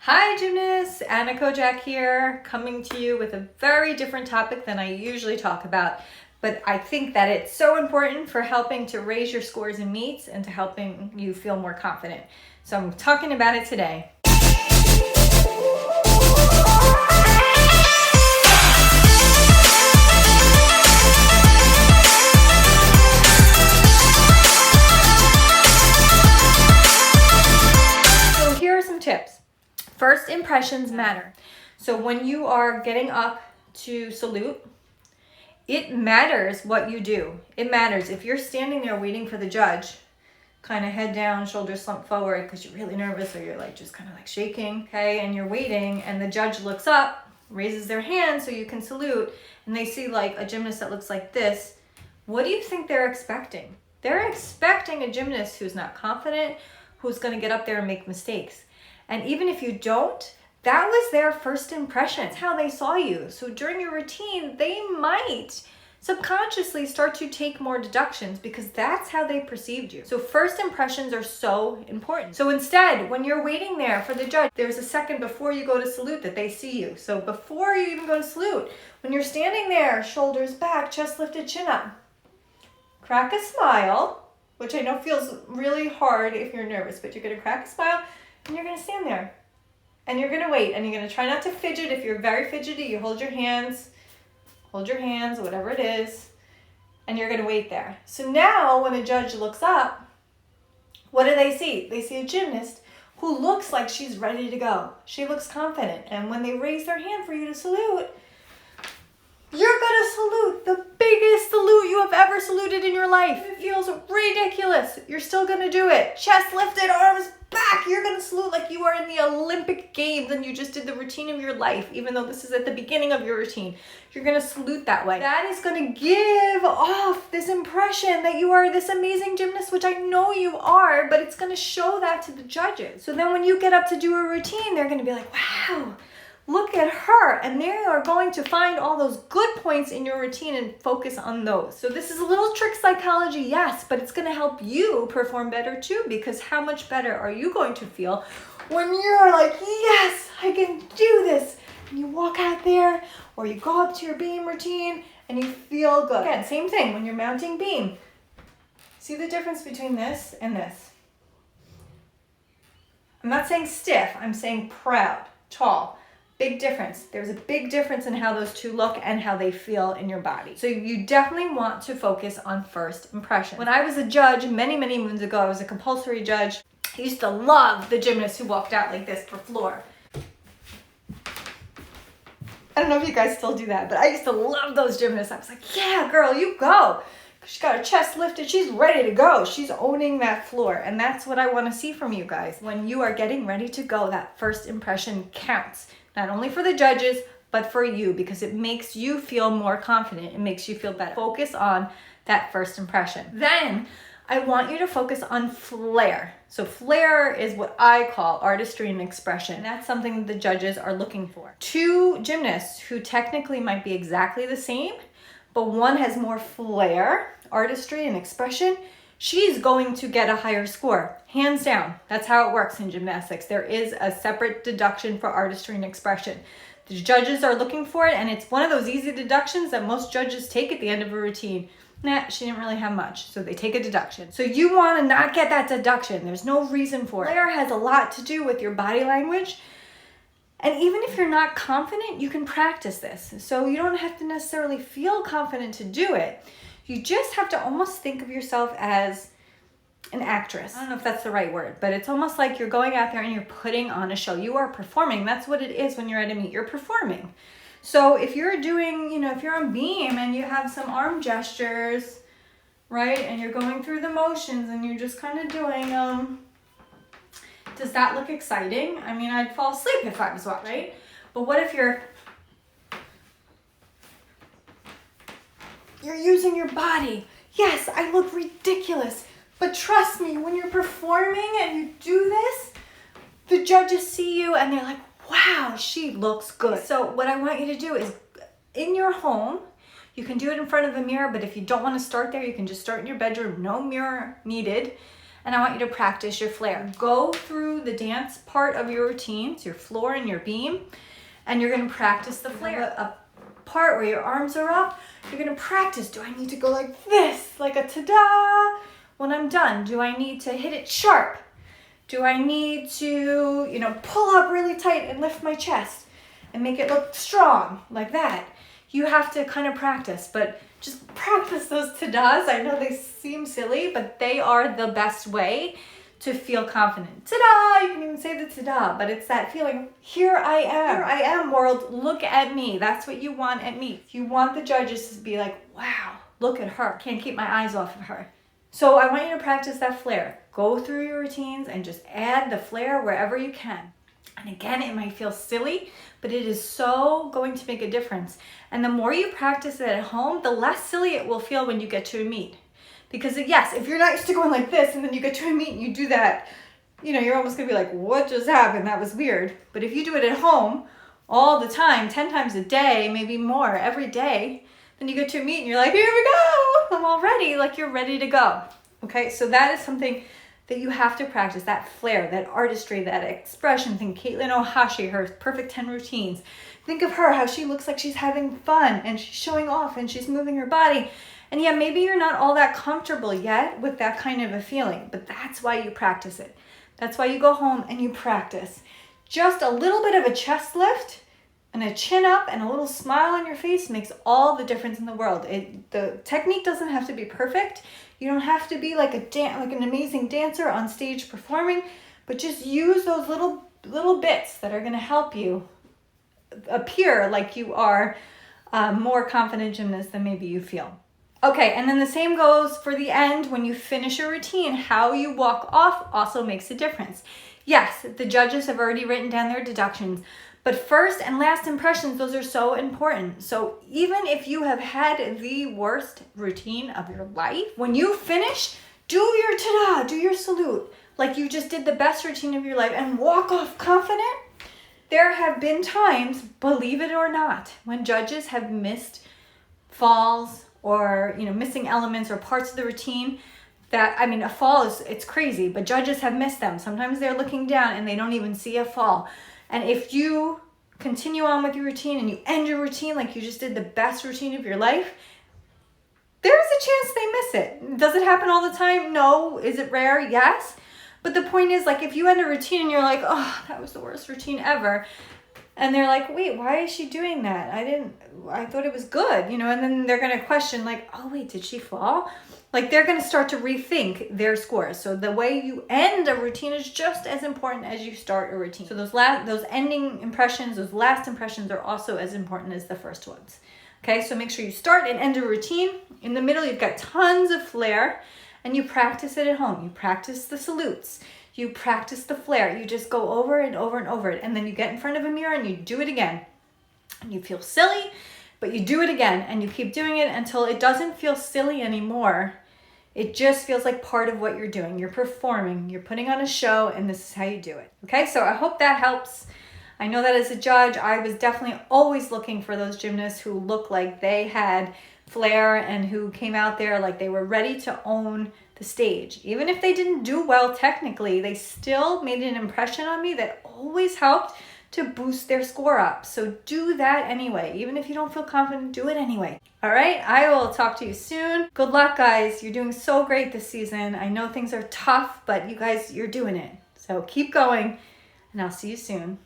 Hi gymnasts, Anna Kojak here, coming to you with a very different topic than I usually talk about, but I think that it's so important for helping to raise your scores in meets and to helping you feel more confident. So I'm talking about it today. So here are some tips. First impressions matter. So when you are getting up to salute, it matters what you do. It matters if you're standing there waiting for the judge, kind of head down, shoulders slumped forward because you're really nervous or you're like just kind of like shaking, okay? And you're waiting and the judge looks up, raises their hand so you can salute, and they see like a gymnast that looks like this. What do you think they're expecting? They're expecting a gymnast who's not confident, who's going to get up there and make mistakes. And even if you don't, that was their first impression. It's how they saw you. So during your routine, they might subconsciously start to take more deductions because that's how they perceived you. So first impressions are so important. So instead, when you're waiting there for the judge, there's a second before you go to salute that they see you. So before you even go to salute, when you're standing there, shoulders back, chest lifted, chin up, crack a smile, which I know feels really hard if you're nervous, but you're gonna crack a smile and you're gonna stand there. And you're gonna wait, and you're gonna try not to fidget. If you're very fidgety, you hold your hands, whatever it is, and you're gonna wait there. So now when a judge looks up, what do they see? They see a gymnast who looks like she's ready to go. She looks confident. And when they raise their hand for you to salute, you're gonna salute the biggest salute you have ever saluted in your life. It feels ridiculous. You're still gonna do it. Chest lifted, arms back. You're gonna salute like you are in the Olympic Games and you just did the routine of your life, even though this is at the beginning of your routine. You're gonna salute that way. That is gonna give off this impression that you are this amazing gymnast, which I know you are, but it's gonna show that to the judges. So then when you get up to do a routine, they're gonna be like, wow, look at her, and they are going to find all those good points in your routine and focus on those. So this is a little trick psychology, yes, but it's going to help you perform better too, because how much better are you going to feel when you're like, yes, I can do this, and you walk out there, or you go up to your beam routine, and you feel good. Again, same thing when you're mounting beam. See the difference between this and this? I'm not saying stiff, I'm saying proud, tall. Big difference. There's a big difference in how those two look and how they feel in your body. So you definitely want to focus on first impression. When I was a judge many moons ago, I was a compulsory judge. I used to love the gymnasts who walked out like this for floor. I don't know if you guys still do that, but I used to love those gymnasts. I was like, yeah, girl, you go. She's got her chest lifted. She's ready to go. She's owning that floor. And that's what I want to see from you guys. When you are getting ready to go, that first impression counts. Not only for the judges, but for you, because it makes you feel more confident. It makes you feel better. Focus on that first impression. Then I want you to focus on flair. So flair is what I call artistry and expression. And that's something the judges are looking for. Two gymnasts who technically might be exactly the same, but one has more flair, artistry and expression, she's going to get a higher score, hands down. That's how it works in gymnastics. There is a separate deduction for artistry and expression. The judges are looking for it, and it's one of those easy deductions that most judges take at the end of a routine. Nah, she didn't really have much, so they take a deduction. So you want to not get that deduction. There's no reason for it. Flair has a lot to do with your body language. And even if you're not confident, you can practice this. So you don't have to necessarily feel confident to do it. You just have to almost think of yourself as an actress. I don't know if that's the right word, but it's almost like you're going out there and you're putting on a show. You are performing. That's what it is when you're at a meet. You're performing. So if you're doing, if you're on beam and you have some arm gestures, right, and you're going through the motions and you're just kind of doing, does that look exciting? I mean, I'd fall asleep if I was watching, right? But what if you're using your body? Yes, I look ridiculous, but trust me, when you're performing and you do this, the judges see you and they're like, wow, she looks good. So what I want you to do is in your home, you can do it in front of a mirror, but if you don't want to start there, you can just start in your bedroom, no mirror needed. and I want you to practice your Flair. Go through the dance part of your routines, your floor and your beam, and you're gonna practice the Flair. A part where your arms are up, you're gonna practice. Do I need to go like this, like a ta-da when I'm done? Do I need to hit it sharp? Do I need to, pull up really tight and lift my chest and make it look strong like that? You have to kind of practice, but just practice those ta-das. I know they seem silly, but they are the best way to feel confident. Ta-da! You can even say the ta-da, but it's that feeling, here I am, world, look at me. That's what you want at me. You want the judges to be like, wow, look at her. Can't keep my eyes off of her. So I want you to practice that Flair. Go through your routines and just add the Flair wherever you can. And again, it might feel silly, but it is so going to make a difference. And the more you practice it at home, the less silly it will feel when you get to a meet. Because yes, if you're not used to going like this and then you get to a meet and you do that, you're almost gonna be like, what just happened? That was weird. But if you do it at home all the time, 10 times a day, maybe more every day, then you get to a meet and you're like, here we go, I'm all ready, like you're ready to go. Okay, so that is something that you have to practice, that Flair, that artistry, that expression. Think Caitlin Ohashi, her perfect 10 routines. Think of her, how she looks like she's having fun and she's showing off and she's moving her body. And yeah, maybe you're not all that comfortable yet with that kind of a feeling, but that's why you practice it. That's why you go home and you practice. Just a little bit of a chest lift and a chin up and a little smile on your face makes all the difference in the world. The technique doesn't have to be perfect. You don't have to be like an amazing dancer on stage performing, but just use those little bits that are going to help you appear like you are a more confident gymnast than maybe you feel. Okay, and then the same goes for the end. When you finish your routine, how you walk off also makes a difference. Yes, the judges have already written down their deductions, but first and last impressions, those are so important. So even if you have had the worst routine of your life, when you finish, do your ta-da, do your salute, like you just did the best routine of your life and walk off confident. There have been times, believe it or not, when judges have missed falls or missing elements or parts of the routine that, a fall it's crazy, but judges have missed them. Sometimes they're looking down and they don't even see a fall. And if you continue on with your routine and you end your routine like you just did the best routine of your life, there's a chance they miss it. Does it happen all the time? No. Is it rare? Yes. But the point is, like, if you end a routine and you're like, oh, that was the worst routine ever, and they're like, wait, why is she doing that? I thought it was good, and then they're going to question like, oh, wait, did she fall? Like, they're going to start to rethink their scores. So the way you end a routine is just as important as you start a routine. So those ending impressions, those last impressions are also as important as the first ones. Okay, so make sure you start and end a routine. In the middle, you've got tons of Flair, and you practice it at home. You practice the salutes. You practice the Flair. You just go over and over and over it. And then you get in front of a mirror and you do it again. And you feel silly, but you do it again. And you keep doing it until it doesn't feel silly anymore. It just feels like part of what you're doing. You're performing. You're putting on a show, and this is how you do it. Okay, so I hope that helps. I know that as a judge, I was definitely always looking for those gymnasts who looked like they had Flair and who came out there like they were ready to own the stage. Even if they didn't do well technically, they still made an impression on me that always helped to boost their score up. So do that anyway. Even if you don't feel confident, do it anyway. All right, I will talk to you soon. Good luck, guys. You're doing so great this season. I know things are tough, but you guys, you're doing it. So keep going, and I'll see you soon.